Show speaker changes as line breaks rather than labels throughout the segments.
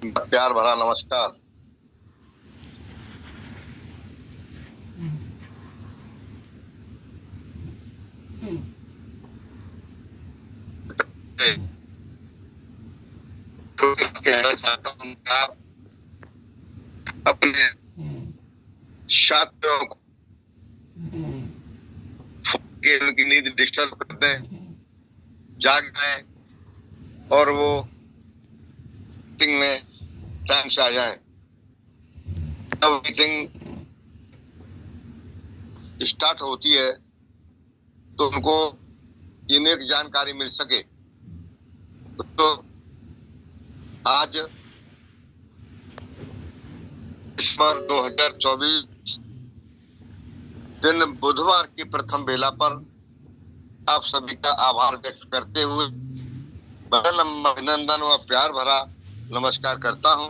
प्यार भरा नमस्कार। कहना चाहता हूँ कि आप अपने साथियों को उनकी नींद डिस्टर्ब कर दें, जाग जाए और वो मीटिंग में टाइम से आ जाए। जब मीटिंग स्टार्ट होती है तो उनको यूनिक जानकारी मिल सके। तो आज दिसंबर 2024 दिन बुधवार की प्रथम बेला पर आप सभी का आभार व्यक्त करते हुए अभिनंदन व प्यार भरा नमस्कार करता हूं।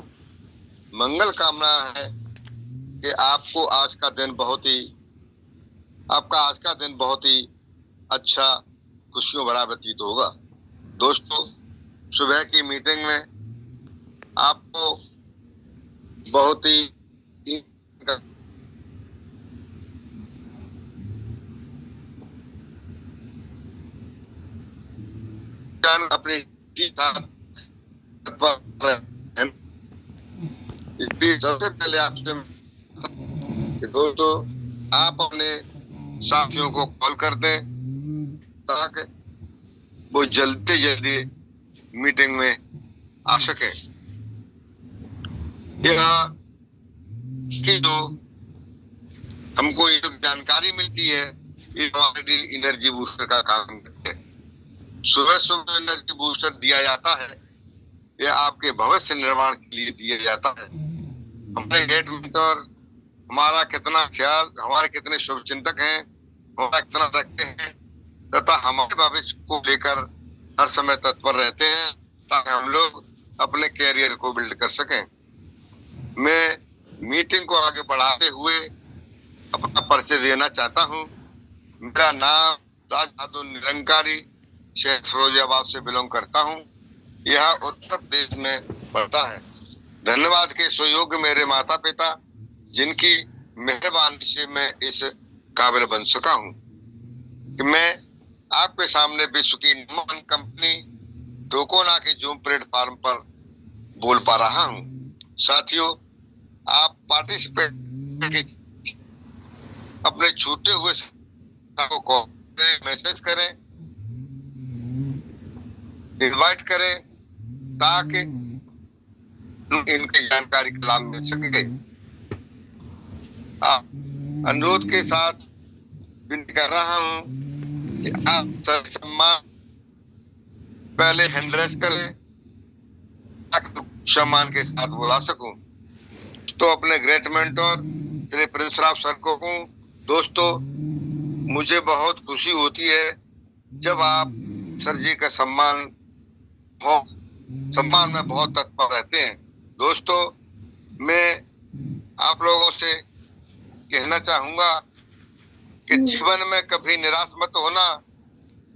मंगल कामना है कि आपका आज का दिन बहुत ही अच्छा खुशियों भरा व्यतीत होगा। दोस्तों, सुबह की मीटिंग में आपको बहुत ही अपनी सबसे पहले आपसे कि दोस्तों आप अपने साथियों को कॉल कर दें ताकि वो जल्दी जल्दी मीटिंग में आ सके। यहाँ की जो हमको ये जानकारी मिलती है ये हमारे एनर्जी बूस्टर का काम करते हैं। सुबह सुबह एनर्जी बूस्टर दिया जाता है, ये आपके भविष्य निर्माण के लिए दिया जाता है। हमारे गेट मेंटर हमारा कितना ख्याल, हमारे कितने शुभ चिंतक हैं, हमारा कितना रखते हैं तथा हमारे भविष्य को लेकर हर समय तत्पर रहते हैं ताकि हम लोग अपने कैरियर को बिल्ड कर सकें। मैं मीटिंग को आगे बढ़ाते हुए अपना परिचय देना चाहता हूँ। मेरा नाम राज बहादुर निरंकारी, शहर फिरोजाबाद से बिलोंग करता हूँ। यह उत्तर प्रदेश में पड़ता है। धन्यवाद के सुयोग्य मेरे माता पिता जिनकी मेहरबानी से मैं इस काबिल बन सका हूँ कि मैं आपके सामने विश्व की नंबर 1 कंपनी डोकोना के जूम प्लेटफॉर्म पर बोल पा रहा हूँ। साथियों, आप पार्टिसिपेट अपने छूटे हुए को मैसेज करें, इनवाइट करें ताकि इनकी जानकारी का लाभ मिल सके। अनुरोध के साथ विनती कर रहा हूं कि आप सर सम्मान पहले हैंड रेस करें ताकि सम्मान के साथ बुला सकूं। तो अपने great mentor Shri Prince Rao sir को कहूं, दोस्तों मुझे बहुत खुशी होती है जब आप सर जी का सम्मान में बहुत तत्पर रहते हैं। दोस्तों, मैं आप लोगों से कहना चाहूंगा कि जीवन में कभी निराश मत होना।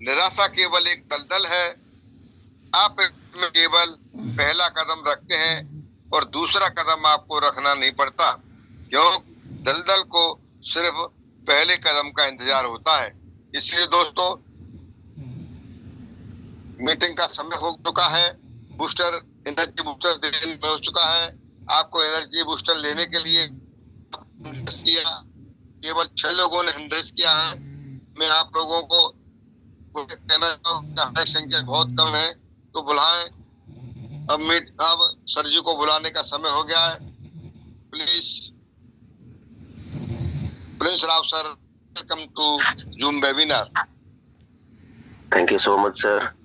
निराशा केवल एक दलदल है। आप इसमें केवल पहला कदम रखते हैं और दूसरा कदम आपको रखना नहीं पड़ता, क्यों? दलदल को सिर्फ पहले कदम का इंतजार होता है। इसलिए दोस्तों, मीटिंग का समय हो चुका है। एनर्जी बूस्टर देने में हो चुका है। आपको एनर्जी बूस्टर लेने के लिए केवल 6 लोगों ने हैंड किया है। मैं आप लोगों को कहना चाहूँ संख्या बहुत कम है तो बुलाएं। अब सर जी को बुलाने का समय हो गया है। Prince Rao sir, welcome to Zoom webinar.
Thank you so much sir.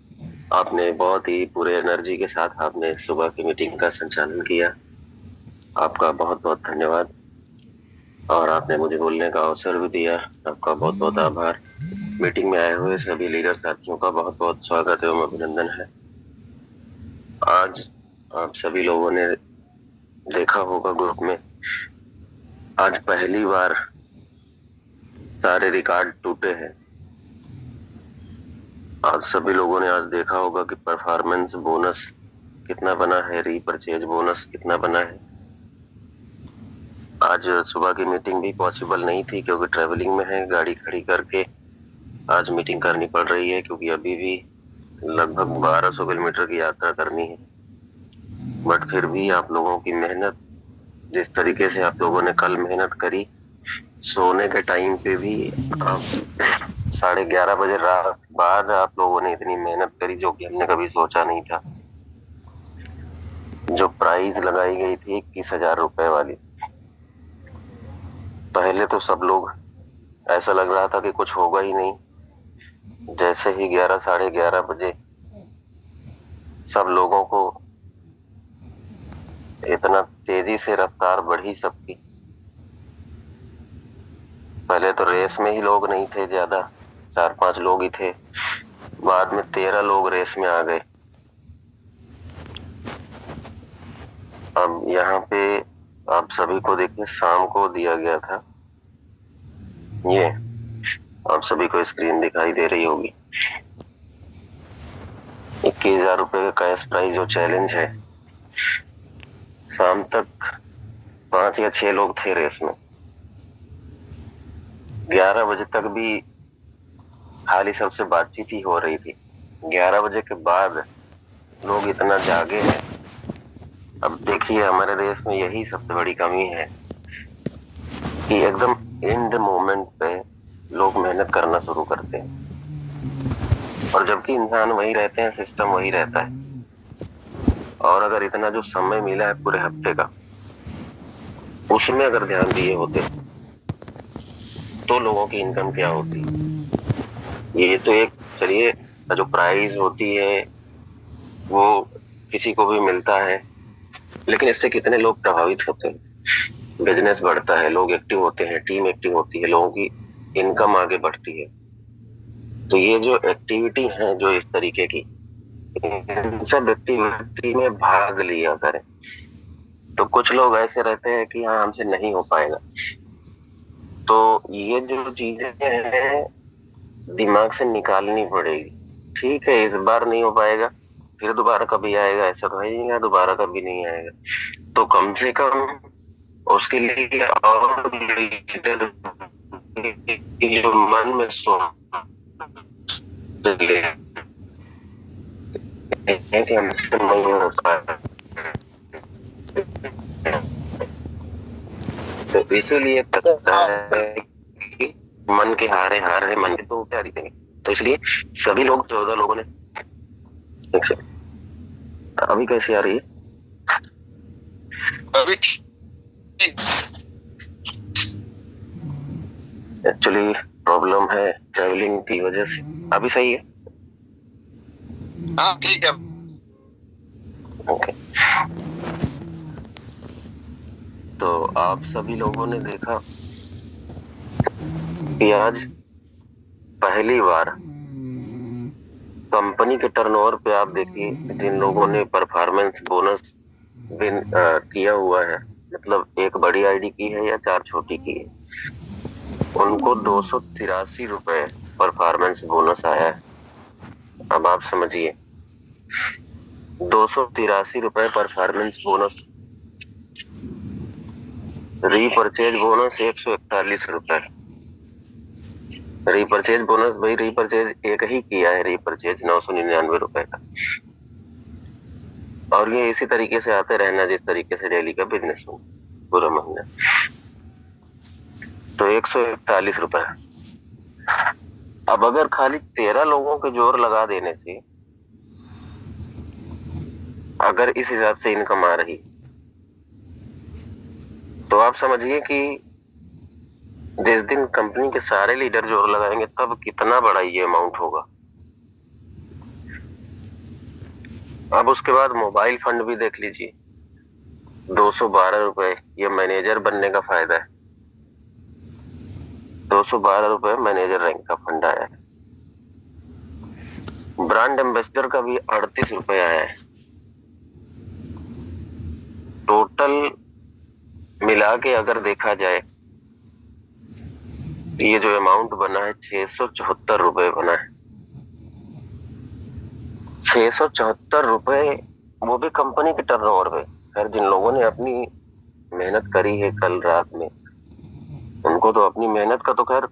आपने बहुत ही पूरे एनर्जी के साथ आपने सुबह की मीटिंग का संचालन किया। आपका बहुत बहुत धन्यवाद और आपने मुझे बोलने का अवसर भी दिया। आपका बहुत बहुत आभार। मीटिंग में आए हुए सभी लीडर साथियों का बहुत बहुत स्वागत एवं अभिनंदन है। आज आप सभी लोगों ने देखा होगा ग्रुप में आज पहली बार सारे रिकॉर्ड टूटे हैं। आप सभी लोगों ने आज देखा होगा कि परफॉर्मेंस बोनस कितना बना है, रीपरचेज बोनस कितना बना है। आज सुबह की मीटिंग भी पॉसिबल नहीं थी क्योंकि ट्रेवलिंग में है, गाड़ी खड़ी करके आज मीटिंग करनी पड़ रही है क्योंकि अभी भी लगभग 1200 किलोमीटर की यात्रा करनी है। बट फिर भी आप लोगों की मेहनत, जिस तरीके से आप लोगों ने कल मेहनत करी, सोने के टाइम पे भी आप 11:30 बजे रात बाद आप लोगों ने इतनी मेहनत करी जो कि हमने कभी सोचा नहीं था। जो प्राइस लगाई गई थी 21,000 रुपए वाली, पहले तो सब लोग ऐसा लग रहा था कि कुछ होगा ही नहीं। जैसे ही 11, 11:30 बजे सब लोगों को इतना तेजी से रफ्तार बढ़ी सबकी। पहले तो रेस में ही लोग नहीं थे ज्यादा, 4-5 लोग ही थे, बाद में 13 लोग रेस में आ गए। अब यहाँ पे आप सभी को देखिए, शाम को दिया गया था, ये आप सभी को स्क्रीन दिखाई दे रही होगी, 21,000 रुपए का कैश प्राइज जो चैलेंज है। शाम तक 5 या 6 लोग थे रेस में। 11 बजे तक भी खाली सबसे बातचीत ही हो रही थी। 11 बजे के बाद लोग इतना जागे हैं। अब देखिए, हमारे देश में यही सबसे बड़ी कमी है कि एकदम एंड मोमेंट पे लोग मेहनत करना शुरू करते हैं, और जबकि इंसान वही रहते हैं, सिस्टम वही रहता है। और अगर इतना जो समय मिला है पूरे हफ्ते का, उसमें अगर ध्यान दिए होते तो लोगों की इनकम क्या होती। ये तो एक, चलिए, जो प्राइस होती है वो किसी को भी मिलता है, लेकिन इससे कितने लोग प्रभावित होते हैं, बिजनेस बढ़ता है, लोग एक्टिव होते हैं, टीम एक्टिव होती है, लोगों की इनकम आगे बढ़ती है। तो ये जो एक्टिविटी है, जो इस तरीके की, इन सब एक्टिविटी में भाग लिया करें। तो कुछ लोग ऐसे रहते हैं कि हाँ, हमसे नहीं हो पाएगा। तो ये जो चीजें हैं दिमाग से निकालनी पड़ेगी। ठीक है, इस बार नहीं हो पाएगा, फिर दोबारा कभी आएगा, ऐसा तो है ही नहीं, दोबारा कभी नहीं आएगा। तो कम से कम उसके लिए और लीडर जो मन में सोच ले कि हमसे नहीं हो पाएगा, तो इसीलिए पता है कि मन के हारे हार है, मन के तो क्या जीतेंगे। तो इसलिए सभी लोग, 14 लोगों ने, एक सेकंड, अभी कैसी आ रही है?
अभी ठीक।
एक्चुअली प्रॉब्लम है ट्रैवलिंग की वजह से। अभी सही है?
हाँ ठीक है।
ओके। तो आप सभी लोगों ने देखा कि आज पहली बार कंपनी के टर्नओवर पे आप देखिए, जिन लोगों ने परफॉर्मेंस बोनस किया हुआ है, मतलब एक बड़ी आईडी की है या 4 छोटी की है, उनको 283 रुपए परफॉर्मेंस बोनस आया है। अब आप समझिए, 283 रुपए परफॉर्मेंस बोनस। रीपरचेज बोनस 141 रुपए। रीपरचेज बोनस, भाई रीपरचेज एक ही किया है, रीपरचेज 999 रुपए का। और ये इसी तरीके से आते रहना जिस तरीके से डेली का बिजनेस हो पूरा महीना। तो 141 रुपए। अब अगर खाली 13 लोगों के जोर लगा देने से अगर इस हिसाब से इनकम आ रही, तो आप समझिए कि जिस दिन कंपनी के सारे लीडर जोर लगाएंगे तब कितना बड़ा ये अमाउंट होगा। अब उसके बाद मोबाइल फंड भी देख लीजिए, 212 रुपए, ये मैनेजर बनने का फायदा है। 212 रुपए मैनेजर रैंक का फंड आया है। ब्रांड एम्बेसडर का भी 38 रुपए आया है। टोटल मिला के अगर देखा जाए, ये जो अमाउंट बना है 674 रुपए बना है। 674 रुपए वो भी कंपनी के टर्नओवर पे। खैर जिन लोगों ने अपनी मेहनत करी है कल रात में, उनको तो अपनी मेहनत का तो खैर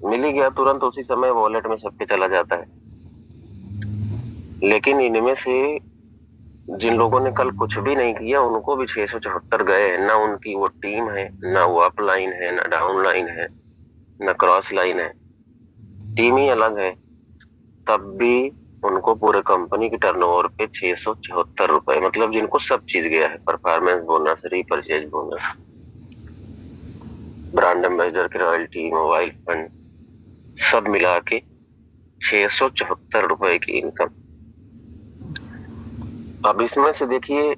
मिल ही गया, तुरंत उसी समय वॉलेट में सबके चला जाता है। लेकिन इनमें से जिन लोगों ने कल कुछ भी नहीं किया, उनको भी 674 गए हैं। ना उनकी वो टीम है, ना वो अप लाइन है, ना डाउन लाइन है, ना क्रॉस लाइन है, टीम ही अलग है, तब भी उनको पूरे कंपनी के टर्नओवर पे 674 रुपए, मतलब जिनको सब चीज गया है, performance bonus, repurchase bonus, brand ambassador की रॉयल्टी, मोबाइल फंड, सब मिला के 674 रुपए की इनकम। अब इसमें से देखिए,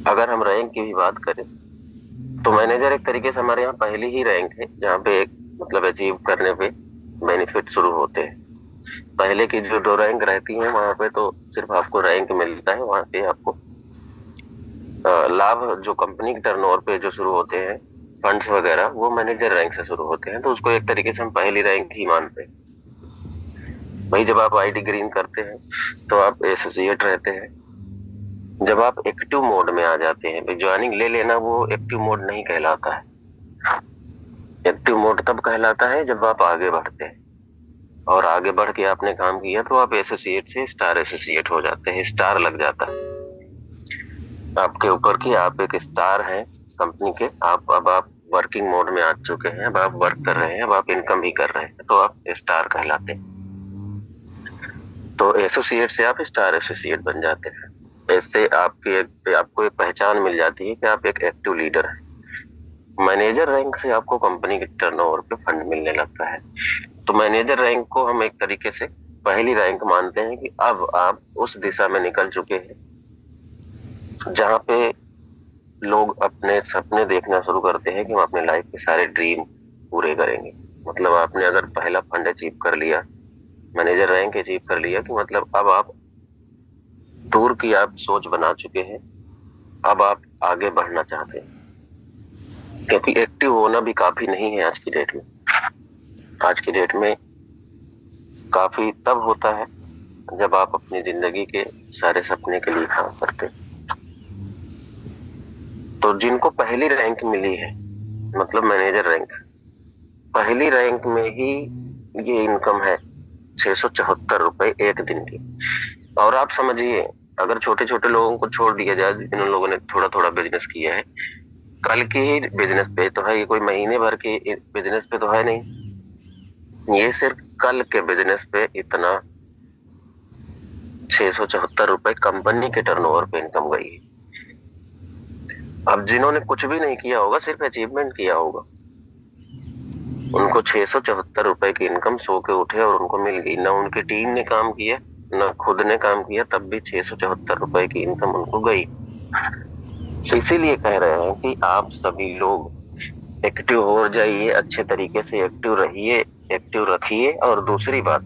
अगर हम रैंक की भी बात करें तो मैनेजर एक तरीके से हमारे यहाँ पहली ही रैंक है, जहाँ पे एक मतलब अचीव करने पे बेनिफिट शुरू होते हैं। पहले की जो 2 रैंक रहती हैं वहां पे तो सिर्फ आपको रैंक मिलता है, वहां पे आपको लाभ जो कंपनी के टर्नओवर पे जो शुरू होते हैं, फंड्स वगैरह, वो मैनेजर रैंक से शुरू होते हैं, तो उसको एक तरीके से हम पहली रैंक ही मानते हैं। भाई जब आप आईडी ग्रीन करते हैं तो आप एसोसिएट रहते हैं। जब आप एक्टिव मोड में आ जाते हैं, भाई ज्वाइनिंग ले लेना वो एक्टिव मोड नहीं कहलाता है। एक्टिव मोड तब कहलाता है जब आप आगे बढ़ते हैं, और आगे बढ़ के आपने काम किया तो आप एसोसिएट से स्टार एसोसिएट हो जाते हैं, स्टार लग जाता है आपके ऊपर कि आप एक स्टार हैं कंपनी के। अब आप वर्किंग मोड में आ चुके हैं, अब आप वर्क कर रहे हैं, अब आप इनकम भी कर रहे हैं, तो आप स्टार कहलाते हैं। तो एसोसिएट से आप स्टार एसोसिएट बन जाते हैं। इससे आपको एक पहचान मिल जाती है कि आप एक एक्टिव लीडर हैं। मैनेजर रैंक से आपको कंपनी के टर्नओवर पे फंड मिलने लगता है। तो मैनेजर रैंक को हम एक तरीके से पहली रैंक मानते हैं कि अब आप उस दिशा में निकल चुके हैं जहां पे लोग अपने सपने देखना शुरू करते हैं कि हम अपने लाइफ के सारे ड्रीम पूरे करेंगे। मतलब आपने अगर पहला फंड अचीव कर लिया, मैनेजर रैंक अचीव कर लिया, कि मतलब अब आप दूर की आप सोच बना चुके हैं, अब आप आगे बढ़ना चाहते हैं। क्योंकि एक्टिव होना भी काफी नहीं है आज की डेट में। आज की डेट में काफी तब होता है जब आप अपनी जिंदगी के सारे सपने के लिए काम करते हैं। तो जिनको पहली रैंक मिली है, मतलब मैनेजर रैंक, पहली रैंक में ही ये इनकम है 674 रुपए एक दिन की। और आप समझिए, अगर छोटे छोटे लोगों को छोड़ दिया जाए, जिन लोगों ने थोड़ा थोड़ा बिजनेस किया है, कल की ही बिजनेस पे तो है, ये कोई महीने भर के बिजनेस पे तो है नहीं, ये सिर्फ कल के बिजनेस पे इतना 674 रुपए कंपनी के टर्नओवर पे इनकम गई है। अब जिन्होंने कुछ भी नहीं किया होगा, सिर्फ अचीवमेंट किया होगा, उनको 674 रुपए की इनकम सो के उठे और उनको मिल गई। ना उनकी टीम ने काम किया, ना खुद ने काम किया, तब भी 674 रुपए की इनकम उनको गई। तो इसीलिए कह रहे हैं कि आप सभी लोग एक्टिव हो जाइए, अच्छे तरीके से एक्टिव रहिए, एक्टिव रखिए। और दूसरी बात,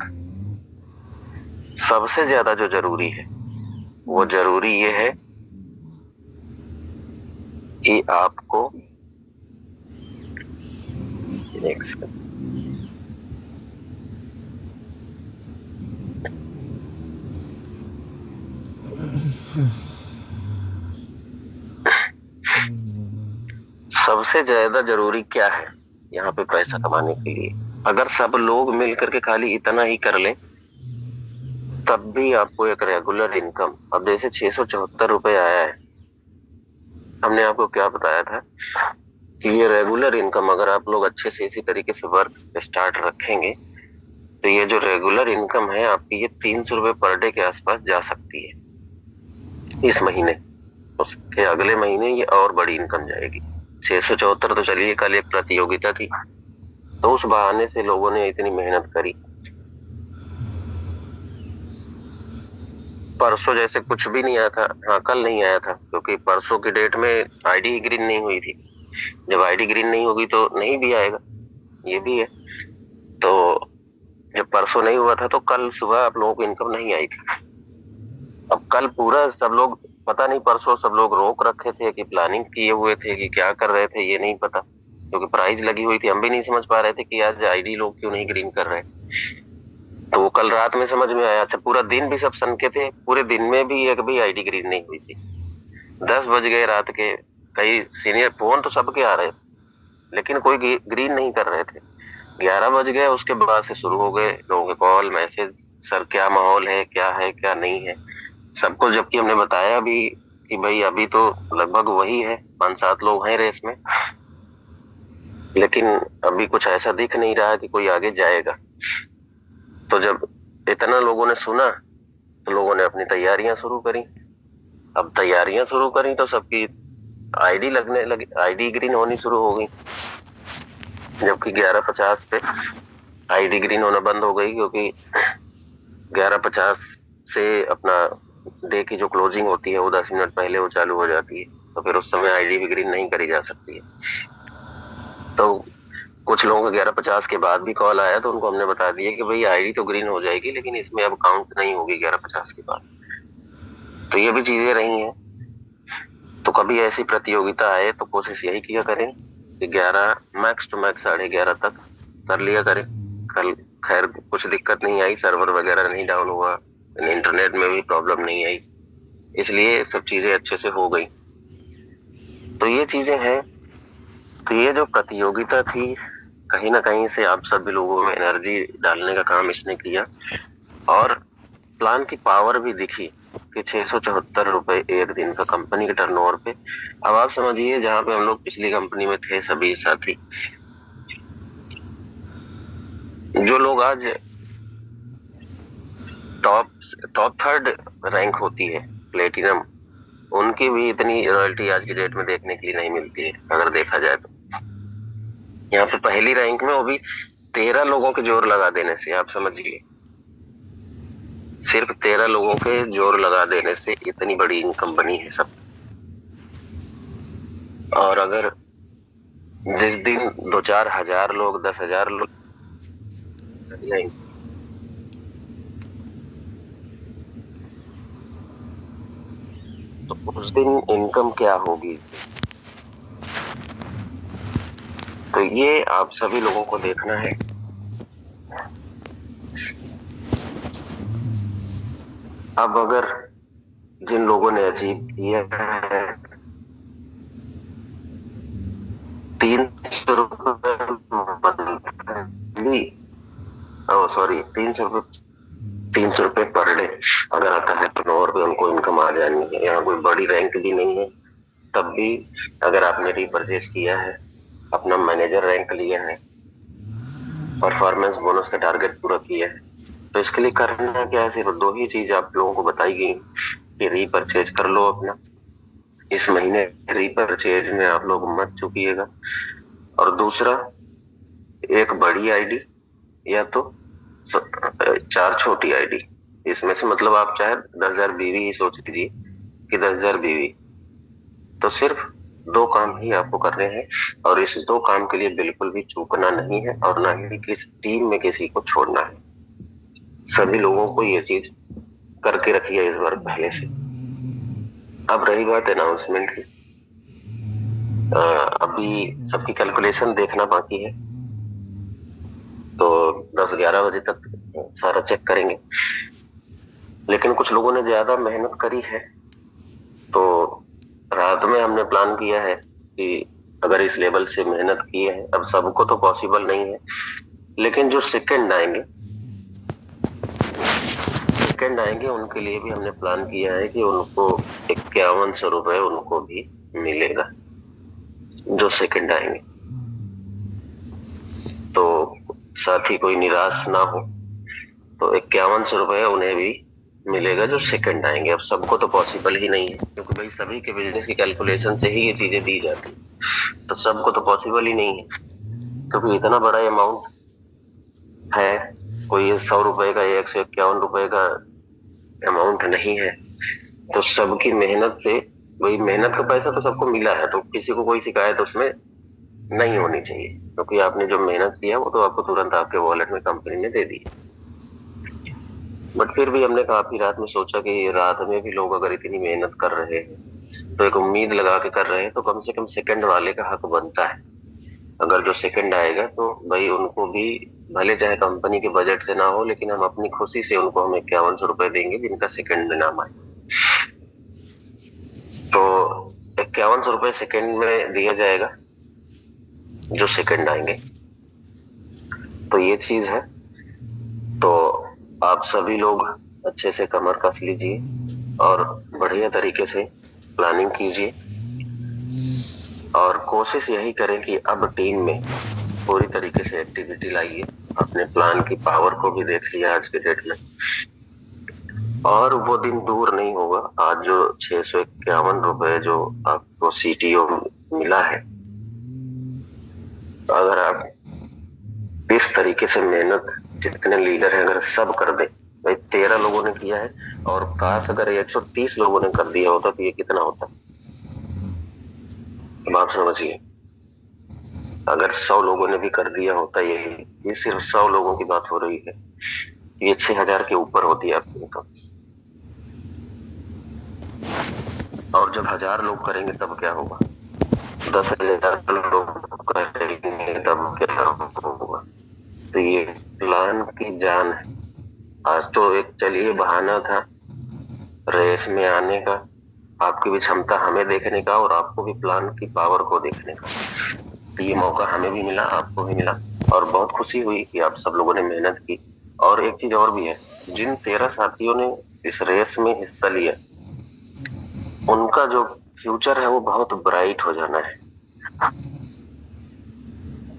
सबसे ज्यादा जो जरूरी है वो जरूरी ये है कि आपको एक सेकंड, सबसे ज्यादा जरूरी क्या है यहाँ पे पैसा कमाने के लिए? अगर सब लोग मिल करके खाली इतना ही कर लें, तब भी आपको एक रेगुलर इनकम, अब जैसे 674 रुपए आया है, हमने आपको क्या बताया था कि ये रेगुलर इनकम, अगर आप लोग अच्छे से इसी तरीके से वर्क स्टार्ट रखेंगे तो ये जो रेगुलर इनकम है आपकी, ये 300 रुपए पर डे के आसपास जा सकती है इस महीने। उसके अगले महीने ये और बड़ी इनकम जाएगी। 674 तो चलिए, कल एक प्रतियोगिता थी तो उस बहाने से लोगों ने इतनी मेहनत करी। परसों जैसे कुछ भी नहीं आया था, हाँ कल नहीं आया था, क्योंकि परसों की डेट में आईडी ग्रीन नहीं हुई थी। जब आईडी ग्रीन नहीं होगी तो नहीं भी आएगा, ये भी है। तो जब परसों नहीं हुआ था तो कल सुबह आप लोगों को इनकम नहीं आई थी। अब कल पूरा सब लोग, पता नहीं परसों सब लोग रोक रखे थे कि प्लानिंग किए हुए थे कि क्या कर रहे थे, ये नहीं पता, क्योंकि प्राइस लगी हुई थी। हम भी नहीं समझ पा रहे थे कि आज आईडी लोग क्यों नहीं ग्रीन कर रहे। तो वो कल रात में समझ में आया। अच्छा, पूरा दिन भी सब सनके थे, पूरे दिन में भी एक भी आईडी ग्रीन नहीं हुई थी। 10 बज गए रात के, कई सीनियर फोन तो सबके आ रहे लेकिन कोई ग्रीन नहीं कर रहे थे। 11 बज गए, उसके बाद से शुरू हो गए लोगों के कॉल मैसेज, सर क्या माहौल है क्या नहीं है सबको। जबकि हमने बताया भी कि भाई अभी तो लगभग वही है, 5-7 लोग हैं रेस में, लेकिन अभी कुछ ऐसा दिख नहीं रहा कि कोई आगे जाएगा। तो जब इतना लोगों ने सुना तो लोगों ने अपनी तैयारियां शुरू करी। अब तैयारियां शुरू करी तो सबकी आईडी लगने लगी, आईडी ग्रीन होनी शुरू हो गई। जबकि 11:50 पे आईडी ग्रीन होना बंद हो गई, क्योंकि 11:50 से अपना डे की जो क्लोजिंग होती है वो 10 मिनट पहले वो चालू हो जाती है। तो फिर उस समय आईडी भी ग्रीन नहीं करी जा सकती है। तो कुछ लोगों का 11:50 के बाद भी कॉल आया तो उनको हमने बता दिया कि भाई आईडी तो ग्रीन हो जाएगी, लेकिन इसमें अब काउंट नहीं होगी 11:50 के बाद। तो ये भी चीजें रही हैं। तो कभी ऐसी प्रतियोगिता आए तो कोशिश यही किया करें कि 11 मैक्स टू मैक्स 11:30 तक कर लिया करें। कल खैर कुछ दिक्कत नहीं आई, सर्वर वगैरह नहीं डाउन हुआ, इंटरनेट में भी प्रॉब्लम नहीं आई, इसलिए सब चीजें अच्छे से हो गई। तो ये चीजें हैं। तो ये जो प्रतियोगिता थी, कहीं ना कहीं से आप सभी लोगों में एनर्जी डालने का काम इसने किया, और प्लान की पावर भी दिखी कि 674 रुपए एक दिन का कंपनी के टर्नओवर पे। अब आप समझिए, जहां पे हम लोग पिछली कंपनी में थे सभी साथी, जो लोग आज टॉप थर्ड रैंक होती है प्लेटिनम, उनकी भी इतनी रॉयल्टी आज की डेट में देखने के लिए नहीं मिलती है। अगर देखा जाए तो यहाँ पे पहली रैंक में वो भी 13 लोगों के जोर लगा देने से, आप समझिए, सिर्फ 13 लोगों के जोर लगा देने से इतनी बड़ी इनकम बनी है सब। और अगर जिस दिन 2-4 हजार लोग, 10,000 लोग नहीं, तो उस दिन इनकम क्या होगी। तो ये आप सभी लोगों को देखना है। अब अगर जिन लोगों ने अचीव किया है 300 रुपए, सॉरी 300 रुपए पर डे अगर आता है टर्नओवर पे, उनको इनकम आ जानी है। यहाँ कोई बड़ी रैंक भी नहीं है, तब भी अगर आपने रीपरचेज किया है, अपना मैनेजर रैंक लिया है, परफॉर्मेंस बोनस का टारगेट पूरा किया है, तो इसके लिए करना क्या है, सिर्फ 2 ही चीज आप लोगों को बताई गई कि रीपरचेज कर लो अपना। इस महीने रीपरचेज में आप लोग मत चूकिएगा। और दूसरा, एक बड़ी आईडी या तो 4 छोटी आईडी, इसमें से मतलब आप चाहे 10,000 बीवी ही सोच लीजिए कि 10,000 बीवी, तो सिर्फ 2 काम ही आपको करने हैं, और इस 2 काम के लिए बिल्कुल भी चूकना नहीं है, और ना ही किस टीम में किसी को छोड़ना है। सभी लोगों को ये चीज करके रखी है इस बार पहले से। अब रही बात अनाउंसमेंट की, अभी सबकी कैलकुलेशन देखना बाकी है, तो 10-11 बजे तक सारा चेक करेंगे। लेकिन कुछ लोगों ने ज्यादा मेहनत करी है, तो रात में हमने प्लान किया है कि अगर इस लेवल से मेहनत की है, अब सबको तो पॉसिबल नहीं है, लेकिन जो सेकंड आएंगे उनके लिए भी हमने प्लान किया है कि उनको 5100 रुपए उनको भी मिलेगा, जो सेकंड आएंगे। तो साथी कोई निराश ना हो, तो 5100 रुपए उन्हें भी मिलेगा जो सेकंड आएंगे। अब सबको तो पॉसिबल ही नहीं है, क्योंकि भाई सभी के बिजनेस की कैलकुलेशन से ही ये चीजें दी जाती है, तो सबको तो पॉसिबल ही नहीं है, क्योंकि इतना बड़ा अमाउंट है, कोई 100 रुपए का या 151 रुपए का अमाउंट नहीं है। तो सबकी मेहनत से, वही मेहनत का पैसा तो सबको मिला है, तो किसी को कोई शिकायत उसमें नहीं होनी चाहिए, क्योंकि आपने जो मेहनत किया वो तो आपको तुरंत आपके वॉलेट में कंपनी ने दे दी। बट फिर भी हमने काफी रात में सोचा कि रात में भी लोग अगर इतनी मेहनत कर रहे हैं, तो एक उम्मीद लगा के कर रहे हैं, तो कम से कम सेकंड वाले का हक बनता है अगर जो सेकंड आएगा तो भाई उनको भी भले चाहे कंपनी के बजट से ना हो, लेकिन हम अपनी खुशी से उनको हम 5100 रुपए देंगे जिनका सेकंड में नाम आए। तो 5100 रुपए सेकंड में दिया जाएगा जो सेकंड आएंगे। तो ये चीज है। तो आप सभी लोग अच्छे से कमर कस लीजिए और बढ़िया तरीके से प्लानिंग कीजिए और कोशिश यही करें कि अब टीम में पूरी तरीके से एक्टिविटी लाइए। अपने प्लान की पावर को भी देख लिया आज के डेट में, और वो दिन दूर नहीं होगा। आज जो 651 रुपए जो आपको CTO मिला है, अगर आप इस तरीके से मेहनत जितने लीडर हैं अगर सब कर दे, भाई 13 लोगों ने किया है और काश अगर 130 लोगों ने कर दिया होता तो ये कितना होता। अब आप समझिए, अगर 100 लोगों ने भी कर दिया होता, ये सिर्फ 100 लोगों की बात हो रही है, ये 6000 के ऊपर होती है आपकी इनकम। और जब 1000 लोग करेंगे तब क्या होगा, 10,000 लोग करेंगे तब क्या होगा। तो ये प्लान की जान है। आज तो एक चलिए बहाना था रेस में आने का, आपकी भी क्षमता हमें देखने का और आपको भी प्लान की पावर को देखने का। तो ये मौका हमें भी मिला, आपको भी मिला और बहुत खुशी हुई कि आप सब लोगों ने मेहनत की। और एक चीज और भी है, जिन 13 साथियों ने इस रेस में हिस्सा लिया, उनका जो फ्यूचर है वो बहुत ब्राइट हो जाना है,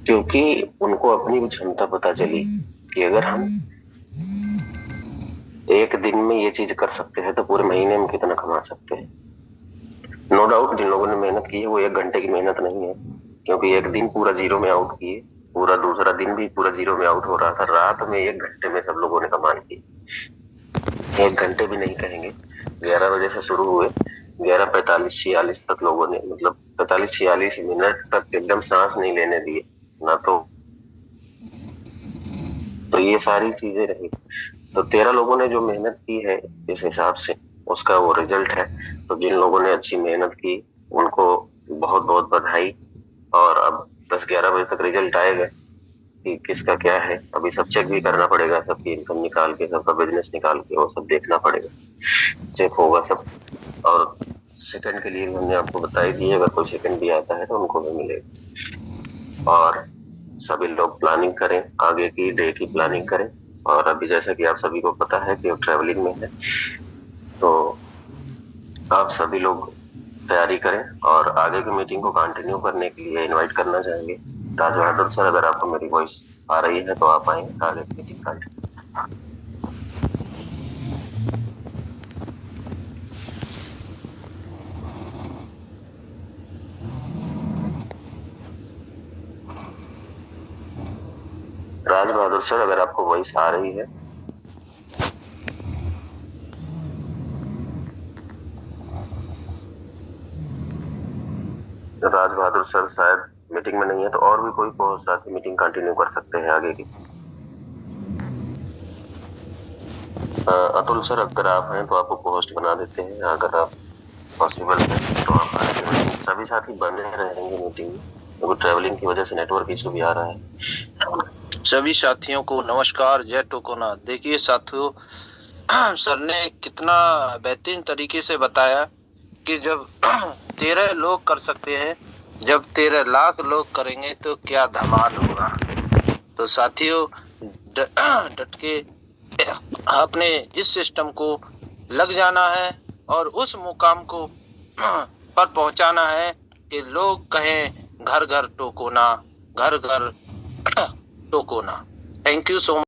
क्योंकि उनको अपनी भी क्षमता पता चली कि अगर हम एक दिन में ये चीज कर सकते हैं तो पूरे महीने में कितना कमा सकते हैं। नो डाउट जिन लोगों ने मेहनत की है वो 1 घंटे की मेहनत नहीं है, क्योंकि एक दिन पूरा जीरो में आउट किए, पूरा दूसरा दिन भी पूरा जीरो में आउट हो रहा था, रात में 1 घंटे में सब लोगों ने कमाल की। 1 घंटे भी नहीं कहेंगे, 11 बजे से शुरू हुए, 11:45-46 तक लोगों ने, मतलब 45-46 मिनट तक एकदम सांस नहीं लेने दिए ना। तो ये सारी चीजें रही। तो 13 लोगों ने जो मेहनत की है इस हिसाब से उसका वो रिजल्ट है। तो जिन लोगों ने अच्छी मेहनत की उनको बहुत बहुत बधाई। और अब 10-11 बजे तक रिजल्ट आएगा कि किसका क्या है। अभी सब चेक भी करना पड़ेगा, सबकी इनकम निकाल के, सबका बिजनेस निकाल के वो सब देखना पड़ेगा, चेक होगा सब। और सेकंड के लिए हमने आपको बताई दी, अगर कोई सेकंड भी आता है तो उनको भी मिलेगा। और सभी लोग प्लानिंग करें, आगे की डे की प्लानिंग करें। और अभी जैसा कि आप सभी को पता है कि ट्रैवलिंग में है, तो आप सभी लोग तैयारी करें और आगे की मीटिंग को कंटिन्यू करने के लिए इनवाइट करना चाहेंगे। राज बहादुर सर, अगर आपको मेरी वॉइस आ रही है तो आप आएंगे आगे की meeting continue. Raj Bahadur sir, अगर आपको वॉइस आ रही है। राज बहादुर सर शायद मीटिंग में नहीं है, तो और भी कोई साथी मीटिंग कंटिन्यू कर सकते हैं आगे की। अतुल सर, अगर आप हैं तो आपको पोस्ट बना देते हैं, अगर आप पॉसिबल है तो आप आगे। सभी साथी बने रहेंगे मीटिंग में, क्योंकि ट्रैवलिंग की वजह से नेटवर्क इशू भी आ रहा है।
सभी साथियों को नमस्कार, जय टोकोना। देखिए साथियों, सर ने कितना बेहतरीन तरीके से बताया कि जब 13 लोग कर सकते हैं, जब 13 लाख लोग करेंगे तो क्या धमाल होगा। तो साथियों, डट के अपने इस सिस्टम को लग जाना है और उस मुकाम को पर पहुंचाना है कि लोग कहें घर घर टोकोना, घर घर टोकोना। Thank you so much.